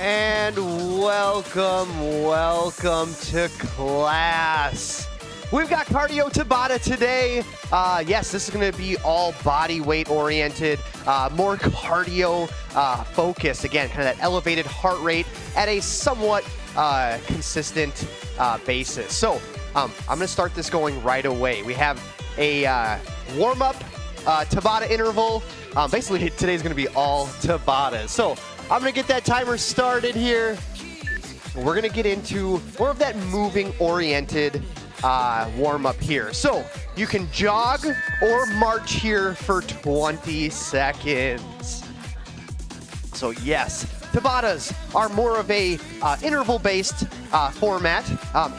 And welcome to class. We've got cardio Tabata today. Yes, this is going to be all body weight oriented, more cardio focused. Again, kind of that elevated heart rate at a somewhat consistent basis. So I'm going to start this going right away. We have a warm-up Tabata interval. Basically, today's going to be all Tabatas. So I'm going to get that timer started here. We're going to get into more of that moving oriented warm-up here. So you can jog or march here for 20 seconds. So yes, Tabatas are more of a interval-based format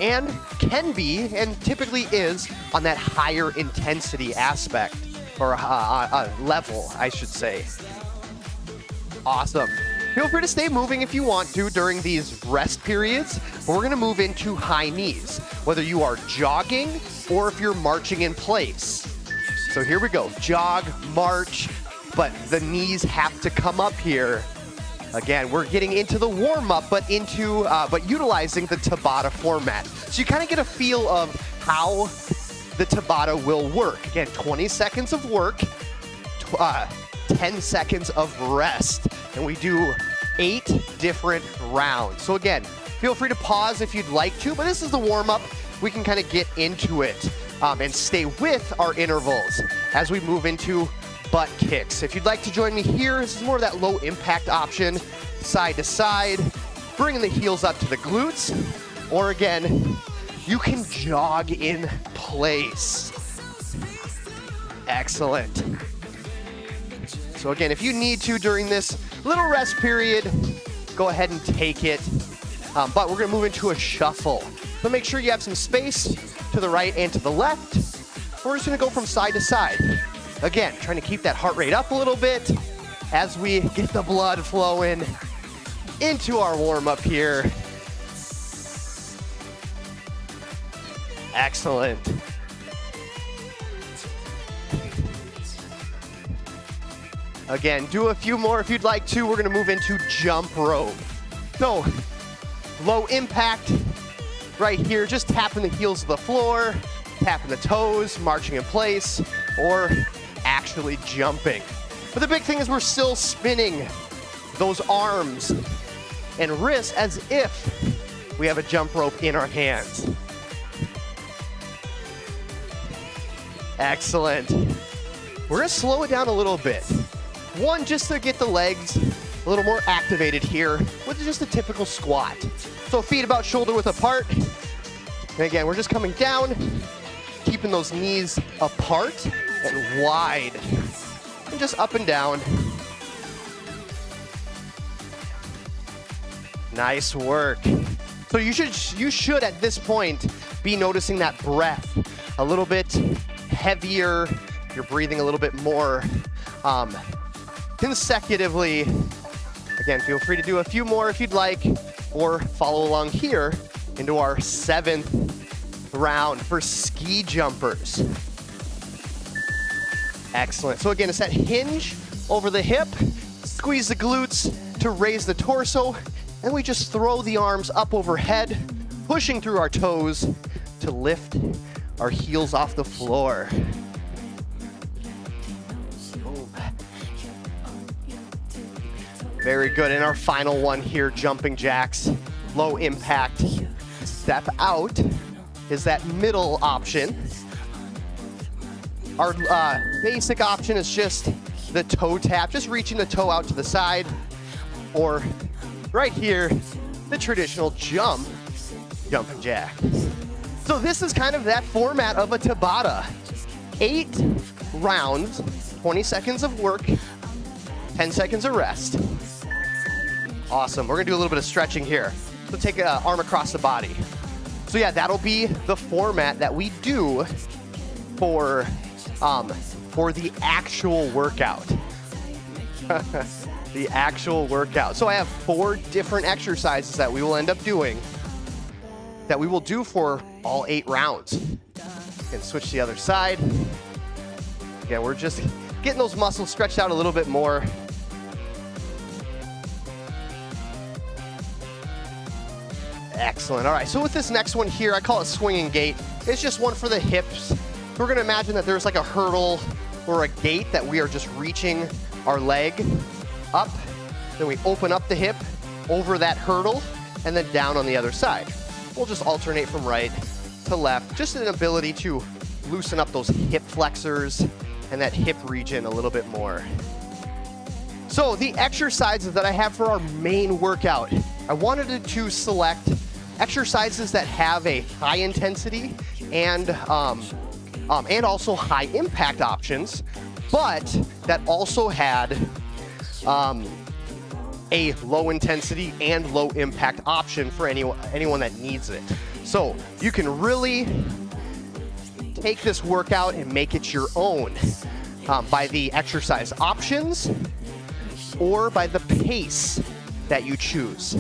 and can be, and typically is, on that higher intensity aspect, or level, I should say. Awesome. Feel free to stay moving if you want to during these rest periods. We're going to move into high knees, whether you are jogging or if you're marching in place. So here we go. Jog, march, but the knees have to come up here. Again, we're getting into the warm-up, but utilizing the Tabata format. So you kind of get a feel of how the Tabata will work. Again, 20 seconds of work, 10 seconds of rest, and we do 8 different rounds. So again, feel free to pause if you'd like to, but this is the warm-up. We can kind of get into it and stay with our intervals as we move into butt kicks. If you'd like to join me here, this is more of that low impact option, side to side, bringing the heels up to the glutes, or again, you can jog in place. Excellent. So again, if you need to during this little rest period, go ahead and take it. But we're gonna move into a shuffle. So make sure you have some space to the right and to the left. We're just gonna go from side to side. Again, trying to keep that heart rate up a little bit as we get the blood flowing into our warm-up here. Excellent. Again, do a few more if you'd like to. We're gonna move into jump rope. So, low impact right here, just tapping the heels of the floor, tapping the toes, marching in place, or actually jumping. But the big thing is we're still spinning those arms and wrists as if we have a jump rope in our hands. Excellent. We're gonna slow it down a little bit. One, just to get the legs a little more activated here with just a typical squat. So feet about shoulder width apart. And again, we're just coming down, keeping those knees apart and wide. And just up and down. Nice work. So you should at this point be noticing that breath a little bit heavier. You're breathing a little bit more consecutively. Again, feel free to do a few more if you'd like, or follow along here into our 7th round for ski jumpers. Excellent. So again, it's that hinge over the hip, squeeze the glutes to raise the torso, and we just throw the arms up overhead, pushing through our toes to lift our heels off the floor. Very good. And our final one here, jumping jacks, low impact. Step out is that middle option. Our basic option is just the toe tap, just reaching the toe out to the side, or right here, the traditional jumping jack. So this is kind of that format of a Tabata. 8 rounds, 20 seconds of work, 10 seconds of rest. Awesome. We're gonna do a little bit of stretching here. So take an arm across the body. So yeah, that'll be the format that we do for the actual workout. The actual workout. So I have 4 different exercises that we will end up doing that we will do for all 8 rounds. And switch to the other side. Again, we're just getting those muscles stretched out a little bit more. Excellent. All right, so with this next one here, I call it swinging gait. It's just one for the hips. We're gonna imagine that there's like a hurdle or a gate that we are just reaching our leg up. Then we open up the hip over that hurdle and then down on the other side. We'll just alternate from right to left. Just an ability to loosen up those hip flexors and that hip region a little bit more. So the exercises that I have for our main workout, I wanted to select exercises that have a high intensity and also high impact options, but that also had a low intensity and low impact option for anyone that needs it. So you can really take this workout and make it your own by the exercise options or by the pace that you choose.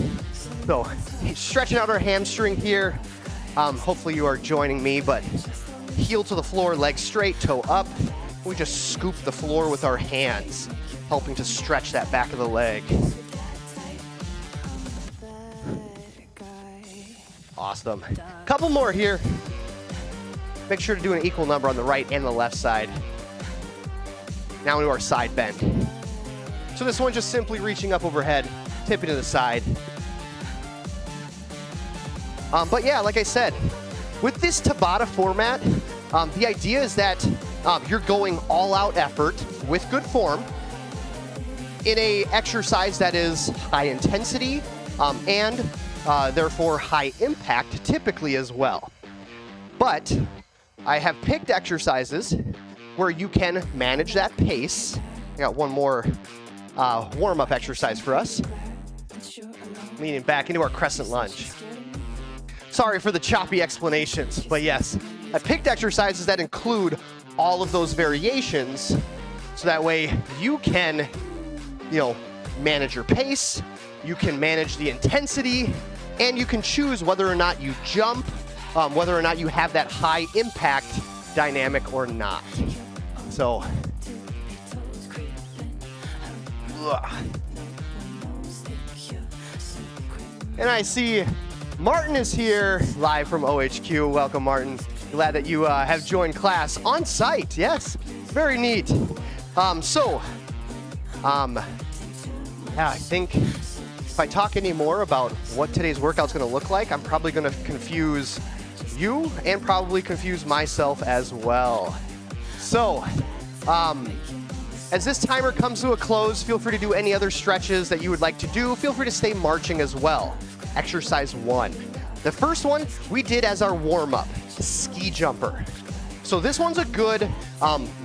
So stretching out our hamstring here. Hopefully you are joining me, but heel to the floor, leg straight, toe up. We just scoop the floor with our hands, helping to stretch that back of the leg. Awesome. Couple more here. Make sure to do an equal number on the right and the left side. Now into our side bend. So this one just simply reaching up overhead, tipping to the side. But yeah, like I said, with this Tabata format, the idea is that you're going all out effort with good form in a exercise that is high intensity and therefore high impact typically as well. But I have picked exercises where you can manage that pace. I got one more warm-up exercise for us. Leaning back into our crescent lunge. Sorry for the choppy explanations, but yes, I picked exercises that include all of those variations, so that way you can, manage your pace, you can manage the intensity, and you can choose whether or not you jump, whether or not you have that high impact dynamic or not. So, and I see Martin is here live from OHQ. Welcome, Martin. Glad that you have joined class on site. Yes, very neat. Yeah, I think if I talk any more about what today's workout's gonna look like, I'm probably gonna confuse you and probably confuse myself as well. So, as this timer comes to a close, feel free to do any other stretches that you would like to do. Feel free to stay marching as well. Exercise 1. The first one we did as our warm-up, ski jumper. So this one's a good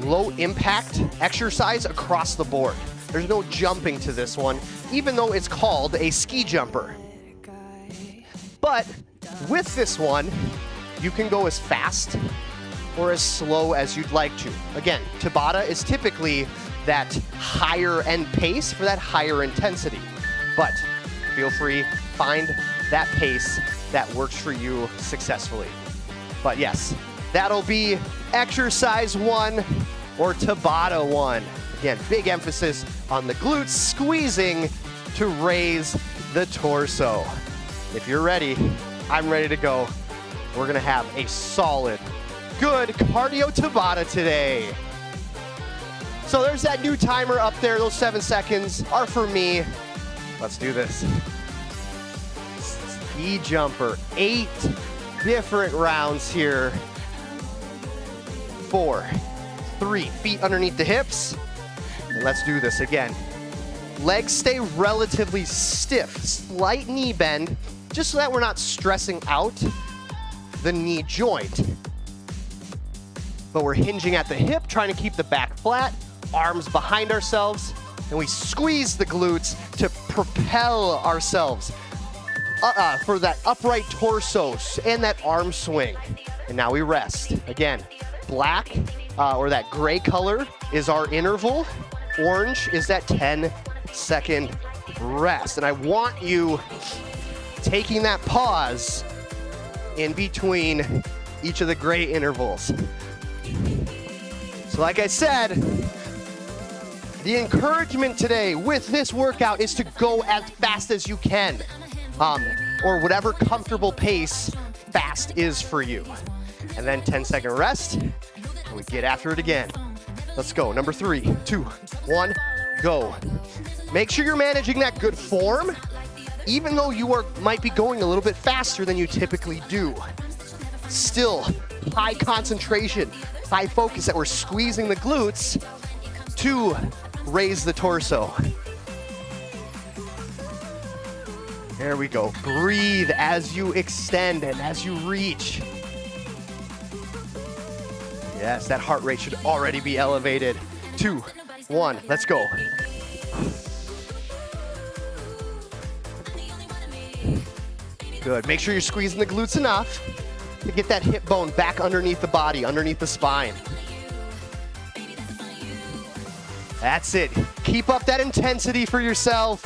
low impact exercise across the board. There's no jumping to this one, even though it's called a ski jumper. But with this one, you can go as fast or as slow as you'd like to. Again, Tabata is typically that higher end pace for that higher intensity. But feel free, find that pace that works for you successfully. But yes, that'll be exercise 1 or Tabata 1. Again, big emphasis on the glutes, squeezing to raise the torso. If you're ready, I'm ready to go. We're gonna have a solid, good cardio Tabata today. So there's that new timer up there. Those 7 seconds are for me. Let's do this. Ski jumper, 8 different rounds here. 4, 3, feet underneath the hips. And let's do this again. Legs stay relatively stiff, slight knee bend, just so that we're not stressing out the knee joint. But we're hinging at the hip, trying to keep the back flat, arms behind ourselves, and we squeeze the glutes to propel ourselves for that upright torso and that arm swing. And now we rest. Again, black or that gray color is our interval. Orange is that 10-second rest. And I want you taking that pause in between each of the gray intervals. So like I said, the encouragement today with this workout is to go as fast as you can, or whatever comfortable pace fast is for you. And then 10-second rest, and we get after it again. Let's go. Number 3, 2, 1, go. Make sure you're managing that good form, even though you might be going a little bit faster than you typically do. Still, high concentration, high focus that we're squeezing the glutes to raise the torso. There we go. Breathe as you extend and as you reach. Yes, that heart rate should already be elevated. 2, 1, let's go. Good. Make sure you're squeezing the glutes enough to get that hip bone back underneath the body, underneath the spine. That's it. Keep up that intensity for yourself.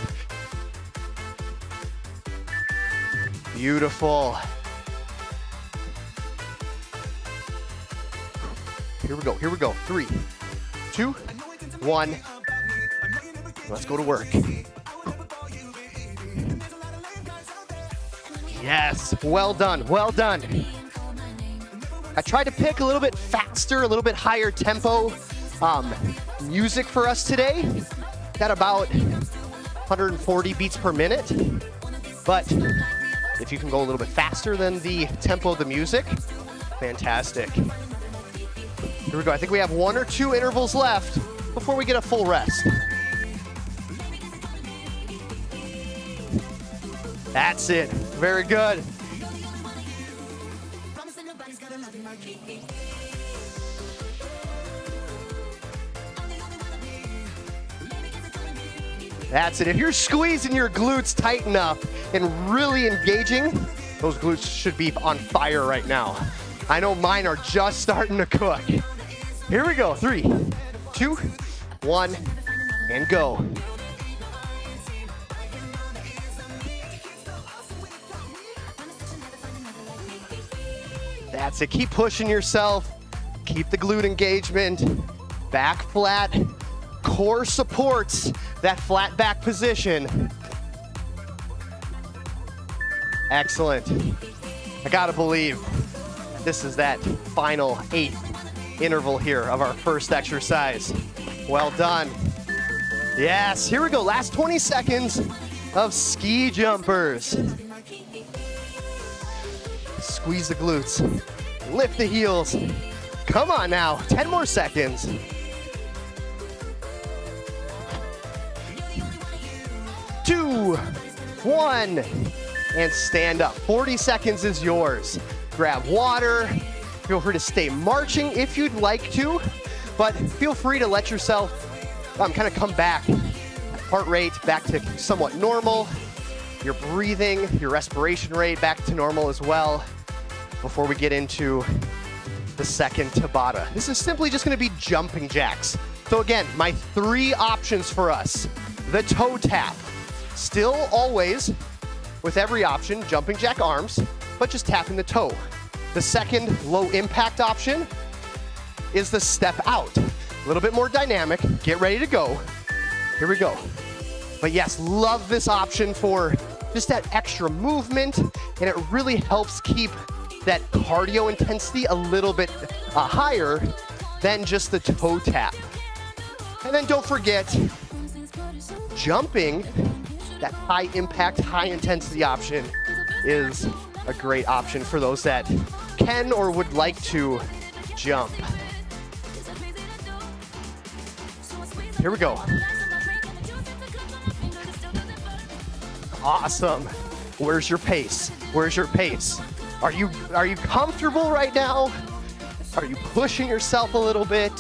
Beautiful. Here we go, here we go. 3, 2, 1. Let's go to work. Yes, well done, well done. I tried to pick a little bit faster, a little bit higher tempo music for us today. Got about 140 beats per minute. But if you can go a little bit faster than the tempo of the music, fantastic. Here we go. I think we have 1 or 2 intervals left before we get a full rest. That's it. Very good. That's it. If you're squeezing your glutes tight enough and really engaging, those glutes should be on fire right now. I know mine are just starting to cook. Here we go. 3, 2, 1, and go. That's it. Keep pushing yourself. Keep the glute engagement. Back flat. Core supports that flat back position. Excellent. I gotta believe this is that final 8th interval here of our first exercise. Well done. Yes, here we go. Last 20 seconds. of ski jumpers. Squeeze the glutes, lift the heels. Come on now, 10 more seconds. 2, 1, and stand up. 40 seconds is yours. Grab water. Feel free to stay marching if you'd like to, but feel free to let yourself kind of come back. Heart rate back to somewhat normal. Your breathing, your respiration rate back to normal as well before we get into the second Tabata. This is simply just going to be jumping jacks. So again, my 3 options for us. The toe tap. Still always, with every option, jumping jack arms, but just tapping the toe. The second low impact option is the step out. A little bit more dynamic. Get ready to go. Here we go. But yes, love this option for just that extra movement, and it really helps keep that cardio intensity a little bit higher than just the toe tap. And then don't forget, jumping, that high impact, high intensity option is a great option for those that can or would like to jump. Here we go. Awesome. Where's your pace? Where's your pace? Are you comfortable right now? Are you pushing yourself a little bit?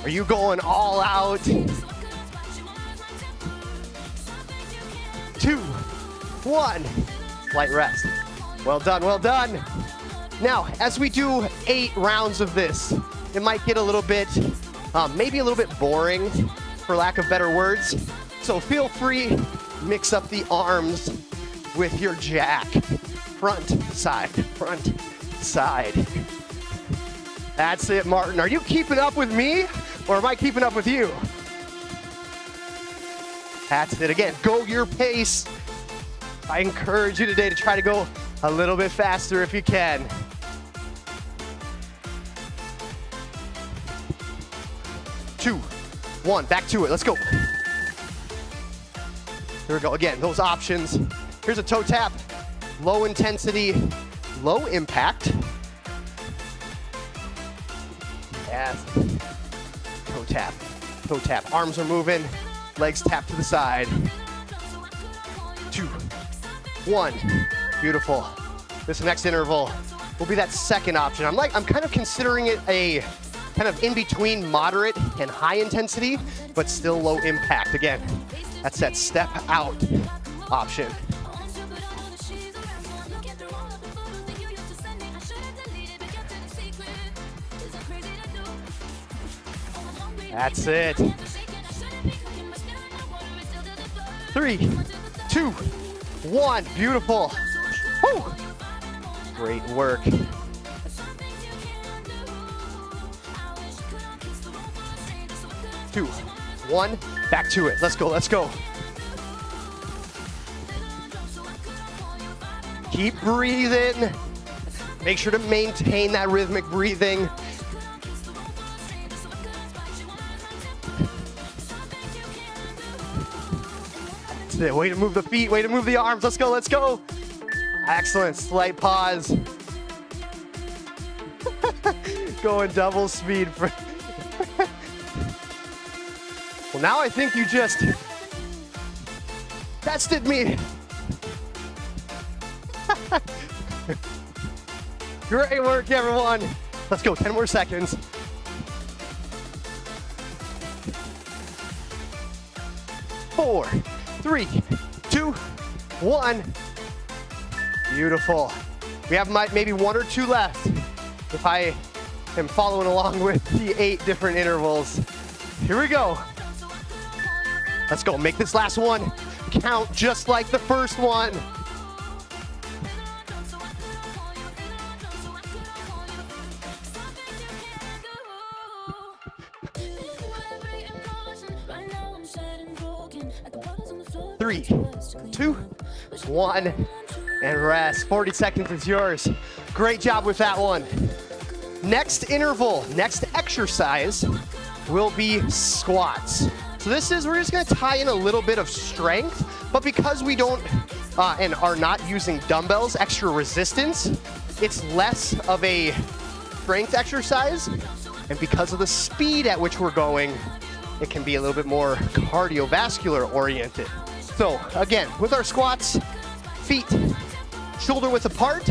Are you going all out? 2, 1. Light rest. Well done, well done. Now, as we do 8 rounds of this, it might get a little bit, maybe a little bit boring, for lack of better words. So feel free, mix up the arms with your jack. Front, side, front, side. That's it, Martin. Are you keeping up with me, or am I keeping up with you? That's it. Again, go your pace. I encourage you today to try to go a little bit faster if you can. Two, 1, back to it. Let's go. Here we go. Again, those options. Here's a toe tap. Low intensity, low impact. Yes. Toe tap, toe tap. Arms are moving, legs tap to the side. 2, 1. Beautiful. This next interval will be that second option. I'm kind of considering it a kind of in between moderate and high intensity, but still low impact. Again, that's that step out option. That's it. 3, 2, 1. Beautiful. Woo. Great work. Two, 1. Back to it. Let's go. Let's go. Keep breathing. Make sure to maintain that rhythmic breathing. Way to move the feet, way to move the arms. Let's go, let's go. Excellent, slight pause. Going double speed. Well, now I think you just tested me. Great work, everyone. Let's go, 10 more seconds. 4, 3, 2, 1. Beautiful. We have maybe 1 or 2 left if I am following along with the 8 different intervals. Here we go. Let's go. Make this last one count just like the first one. Three, 2, 1, and rest. 40 seconds is yours. Great job with that one. Next interval, next exercise will be squats. So we're just gonna tie in a little bit of strength, But because we don't and are not using dumbbells, extra resistance, it's less of a strength exercise. And because of the speed at which we're going, it can be a little bit more cardiovascular oriented. So again, with our squats, feet shoulder width apart,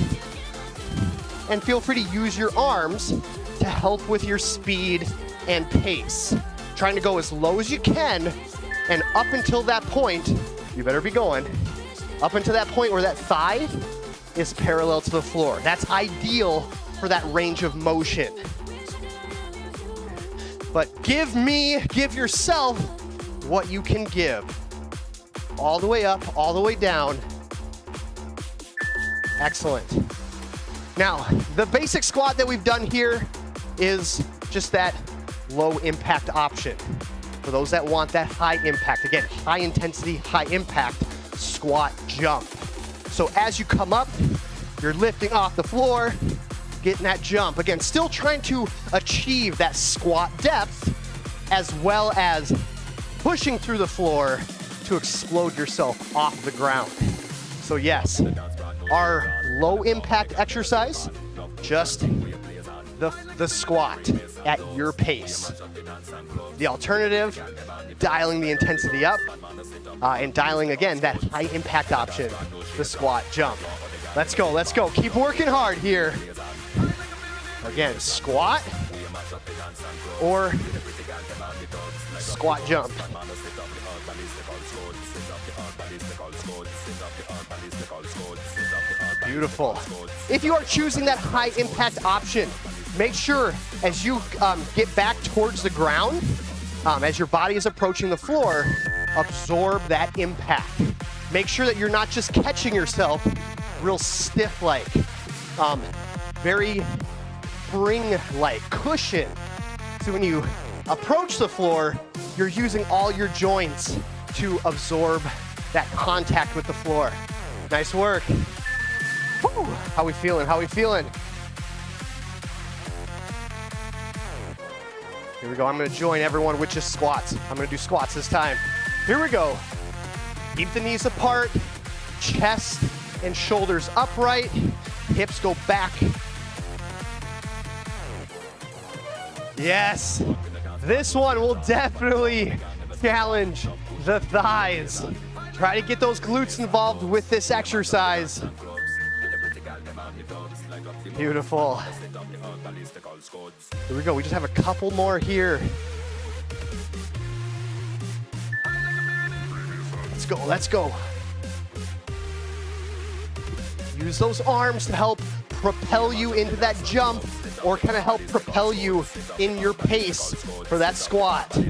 and feel free to use your arms to help with your speed and pace. Trying to go as low as you can, and up until that point, you better be going, up until that point where that thigh is parallel to the floor. That's ideal for that range of motion. But give yourself what you can give. All the way up, all the way down. Excellent. Now, the basic squat that we've done here is just that low impact option. For those that want that high impact, again, high intensity, high impact squat jump. So as you come up, you're lifting off the floor, getting that jump. Again, still trying to achieve that squat depth as well as pushing through the floor to explode yourself off the ground. So yes, our low impact exercise, just the squat at your pace. The alternative, dialing the intensity up and dialing again that high impact option, the squat jump. Let's go, let's go. Keep working hard here. Again, squat or squat jump. Beautiful. If you are choosing that high impact option, make sure as you get back towards the ground, as your body is approaching the floor, absorb that impact. Make sure that you're not just catching yourself real stiff-like, very spring-like, cushion. So when you approach the floor, you're using all your joints to absorb that contact with the floor. Nice work. Woo. How we feeling? How we feeling? Here we go. I'm going to join everyone with just squats. I'm going to do squats this time. Here we go. Keep the knees apart, chest and shoulders upright, hips go back. Yes, this one will definitely challenge the thighs. Try to get those glutes involved with this exercise. Beautiful. Here we go. We just have a couple more here. Let's go. Let's go. Use those arms to help propel you into that jump or kind of help propel you in your pace for that squat. 2,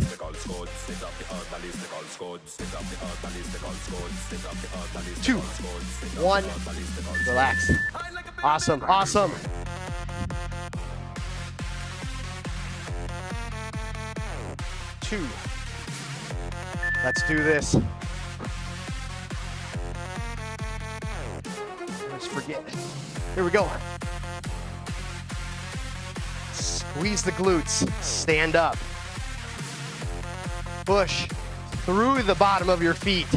1, relax. Awesome, awesome. Two. Let's do this. Let's forget. Here we go. Squeeze the glutes, stand up. Push through the bottom of your feet.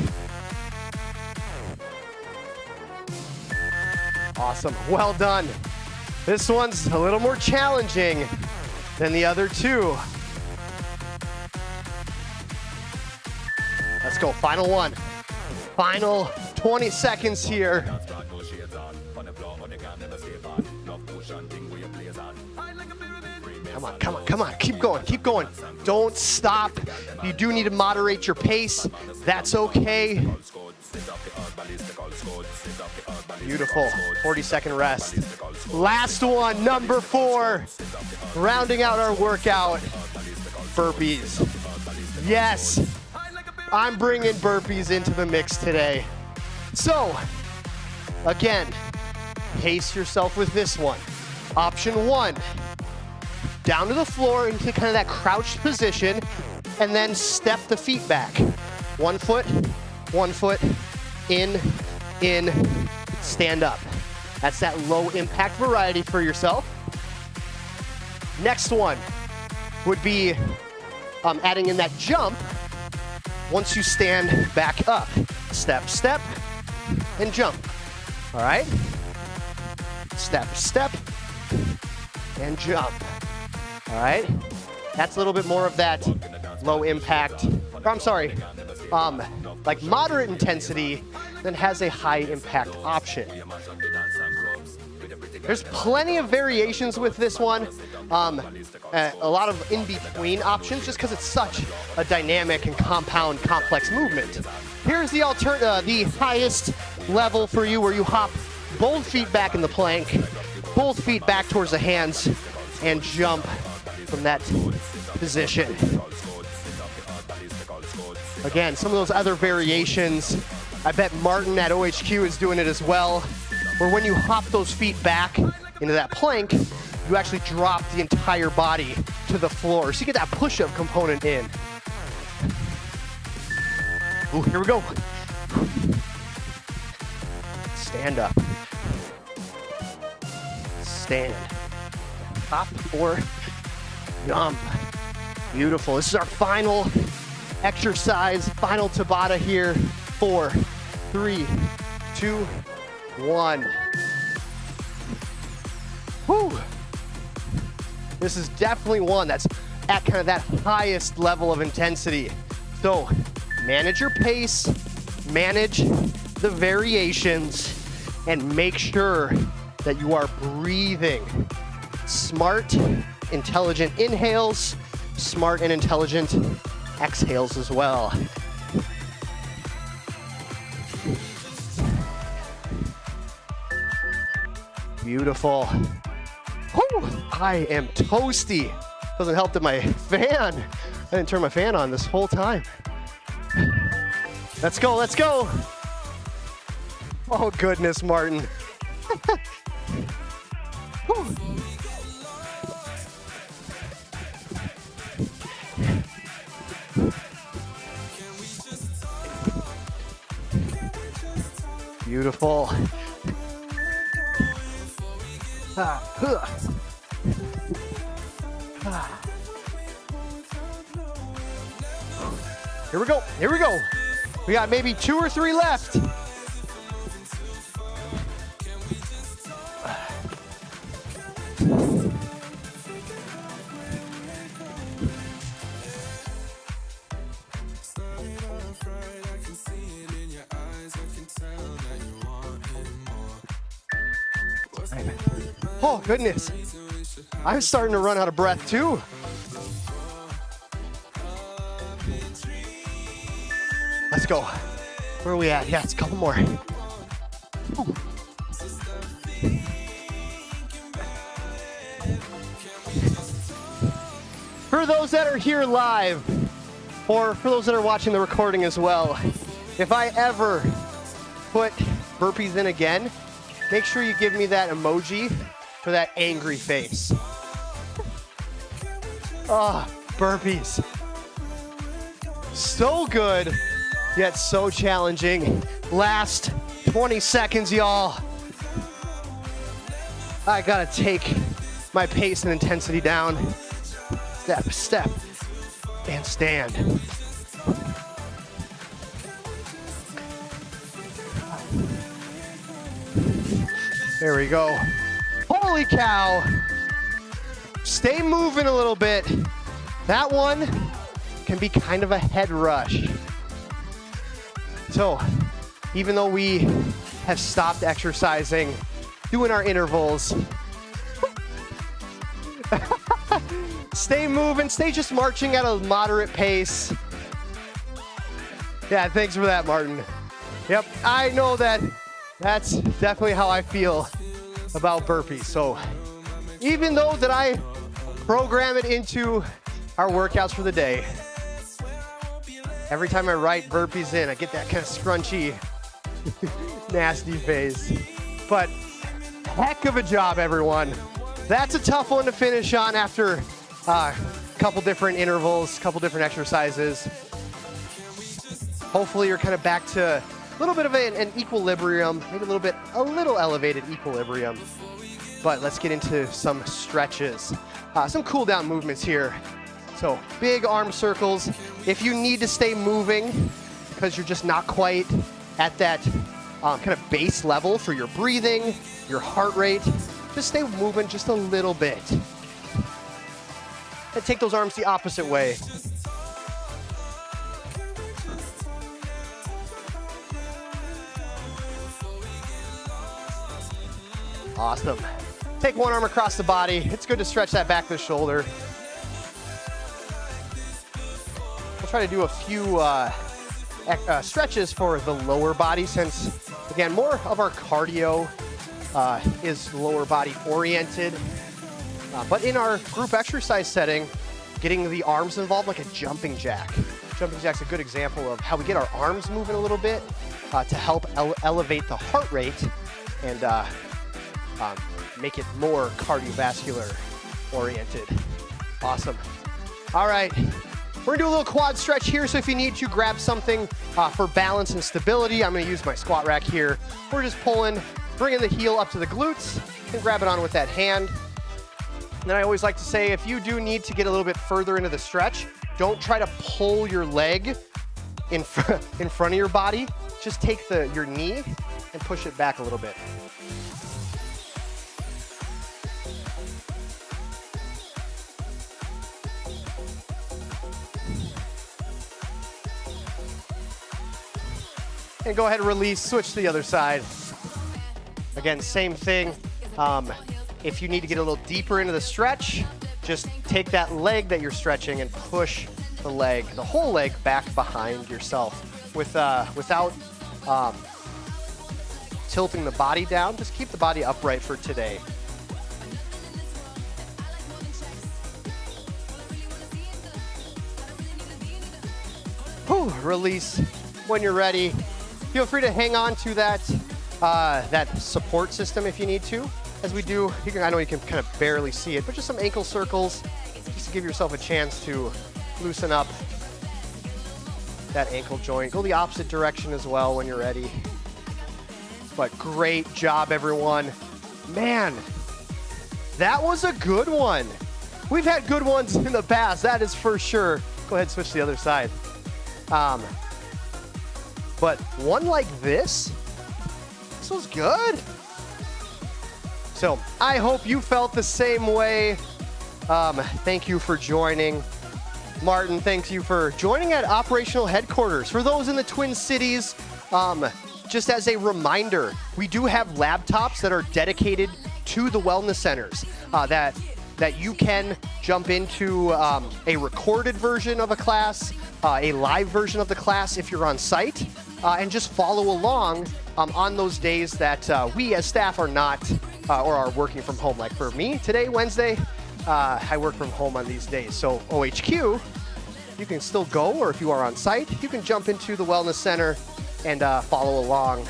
Awesome, well done. This one's a little more challenging than the other two. Let's go, final one. Final 20 seconds here. Come on, come on, come on, keep going, keep going. Don't stop. You do need to moderate your pace. That's okay. Beautiful, 40-second rest. Last one, number 4. Rounding out our workout, burpees. Yes, I'm bringing burpees into the mix today. So, again, pace yourself with this one. Option 1, down to the floor into kind of that crouched position, and then step the feet back. 1 foot, in, stand up. That's that low impact variety for yourself. Next one would be adding in that jump once you stand back up. step, step, and jump. All right? Step, step, and jump. All right? That's a little bit more of that low impact, or I'm sorry, like moderate intensity, then has a high impact option. There's plenty of variations with this one. A lot of in-between options just because it's such a dynamic and compound, complex movement. Here's the highest level for you where you hop both feet back in the plank, both feet back towards the hands, and jump from that position. Again, some of those other variations, I bet Martin at OHQ is doing it as well, where when you hop those feet back into that plank, you actually drop the entire body to the floor. So you get that push-up component in. Ooh, here we go. Stand up. Stand. Hop or jump. Beautiful. This is our final exercise, final Tabata here. 4, 3, 2, 1. Whew. This is definitely one that's at kind of that highest level of intensity. So manage your pace, manage the variations, and make sure that you are breathing. Smart, intelligent inhales, smart and intelligent exhales as well. Beautiful. Whew, I am toasty. Doesn't help that my fan, I didn't turn my fan on this whole time. Let's go, let's go. Oh goodness, Martin. Beautiful. Here we go, here we go. We got maybe 2 or 3 left. Oh goodness, I'm starting to run out of breath too. Let's go. Where are we at? Yeah, it's a couple more. Ooh. For those that are here live, or for those that are watching the recording as well, if I ever put burpees in again, make sure you give me that emoji for that angry face. Ah, burpees. So good, yet so challenging. Last 20 seconds, y'all. I gotta take my pace and intensity down. Step, step, and stand. There we go. Holy cow. Stay moving a little bit. That one can be kind of a head rush. So, even though we have stopped exercising, doing our intervals, stay moving, stay just marching at a moderate pace. Yeah, thanks for that, Martin. Yep, I know that's definitely how I feel about burpees. So even though that I program it into our workouts for the day, every time I write burpees in, I get that kind of scrunchy, nasty face. But heck of a job, everyone. That's a tough one to finish on after a couple different intervals, couple different exercises. Hopefully you're kind of back to a little bit of an equilibrium, maybe a little elevated equilibrium. But let's get into some stretches, some cool down movements here. So big arm circles. If you need to stay moving because you're just not quite at that kind of base level for your breathing, your heart rate. Just stay moving just a little bit. And take those arms the opposite way. Awesome. Take one arm across the body. It's good to stretch that back of the shoulder. We'll try to do a few stretches for the lower body since, again, more of our cardio is lower body oriented. But in our group exercise setting, getting the arms involved like a jumping jack. Jumping jack's a good example of how we get our arms moving a little bit to help elevate the heart rate and make it more cardiovascular oriented. Awesome. All right, we're gonna do a little quad stretch here, so if you need to grab something for balance and stability, I'm gonna use my squat rack here. We're just pulling, bringing the heel up to the glutes, and grab it on with that hand. And then I always like to say, if you do need to get a little bit further into the stretch, don't try to pull your leg in front of your body. Just take your knee and push it back a little bit. And go ahead and release, switch to the other side. Again, same thing. If you need to get a little deeper into the stretch, just take that leg that you're stretching and push the whole leg back behind yourself without tilting the body down. Just keep the body upright for today. Whew, release when you're ready. Feel free to hang on to that support system if you need to. As we do, I know you can kind of barely see it, but just some ankle circles, just to give yourself a chance to loosen up that ankle joint. Go the opposite direction as well when you're ready. But great job, everyone. Man, that was a good one. We've had good ones in the past, that is for sure. Go ahead and switch to the other side. But one like this was good. So I hope you felt the same way. Thank you for joining. Martin, thanks you for joining at operational headquarters. For those in the Twin Cities, just as a reminder, we do have laptops that are dedicated to the wellness centers that you can jump into a recorded version of a class, a live version of the class if you're on site, and just follow along on those days that we as staff are not or are working from home. Like for me, today, Wednesday, I work from home on these days. So OHQ, you can still go, or if you are on site, you can jump into the wellness center and follow along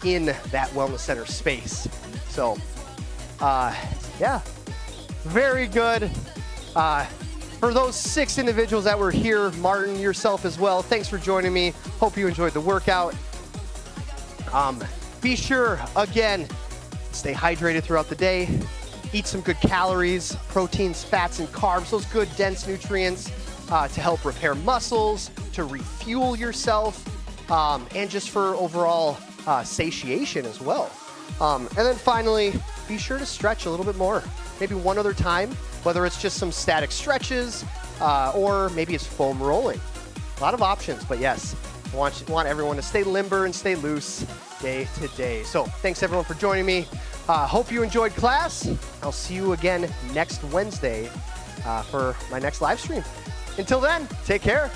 in that wellness center space. So yeah, very good. For those 6 individuals that were here, Martin, yourself as well, thanks for joining me. Hope you enjoyed the workout. Be sure, again, stay hydrated throughout the day. Eat some good calories, proteins, fats, and carbs, those good dense nutrients to help repair muscles, to refuel yourself, and just for overall satiation as well. And then finally, be sure to stretch a little bit more. Maybe one other time, whether it's just some static stretches or maybe it's foam rolling. A lot of options, but yes, I want everyone to stay limber and stay loose day to day. So thanks everyone for joining me. Hope you enjoyed class. I'll see you again next Wednesday for my next live stream. Until then, take care.